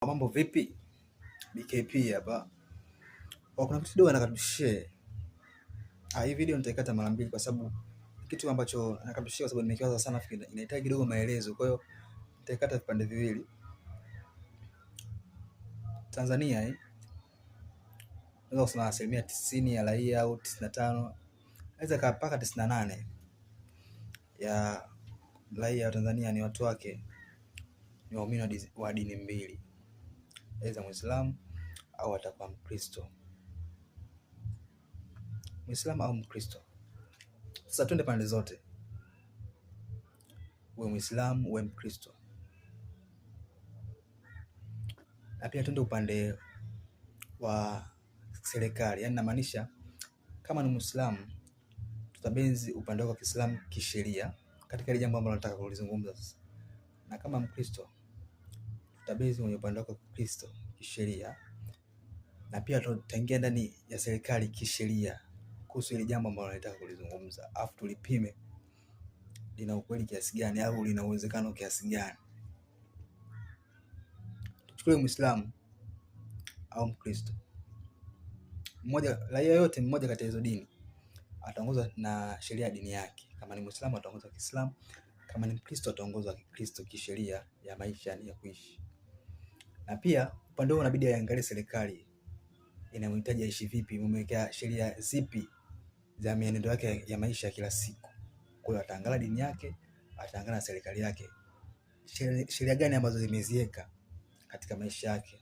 Mambo vipi? BKP hapa. Kuna kitu kidogo nataka tushare. Hii video nitaikata mara mbili kwa sababu kitu ambacho nataka tushare kwa sababu nimekiwaza sana, inahitaji kidogo maelezo. Kwa hiyo nitaikata vipande viwili. Tanzania naweza kusema 90% ya raia au 95, naweza mpaka 98 ya raia wa Tanzania ni watu wake ni waumini wa dini mbili, aidha Muislamu au atakuwa Mkristo. Muislamu au Mkristo. Sasa twende pande zote, uwe Muislamu uwe Mkristo, na pia twende upande wa serikali. Yaani namaanisha kama ni Muislamu tutabenzi upande wa Kiislamu kisheria katika ile jambo ambalo nataka kulizungumza sasa, na kama Mkristo tutabenzi kwenye upande wa Kristo kisheria, na pia tutaingia ndani ya serikali kisheria kuhusu ile jambo ambalo nataka kulizungumza, afu tulipime lina ukweli kiasi gani au lina uwezekano kiasi gani. Tuchukue Muislamu au Mkristo, raia yote mmoja kati ya hizo dini ataongozwa na sheria ya dini yake. Kama ni Muislamu ataongozwa Kiislamu, kama ni Mkristo ataongozwa Kikristo kisheria ya maisha ya kuishi. Na pia upande huo inabidi aangalie serikali inamhitaji aishi vipi, imeweka sheria zipi za mienendo yake ya maisha ya kila siku. Kwa hiyo ataangalia dini yake, ataangalia serikali yake, sheria gani ambazo zimeziweka katika maisha yake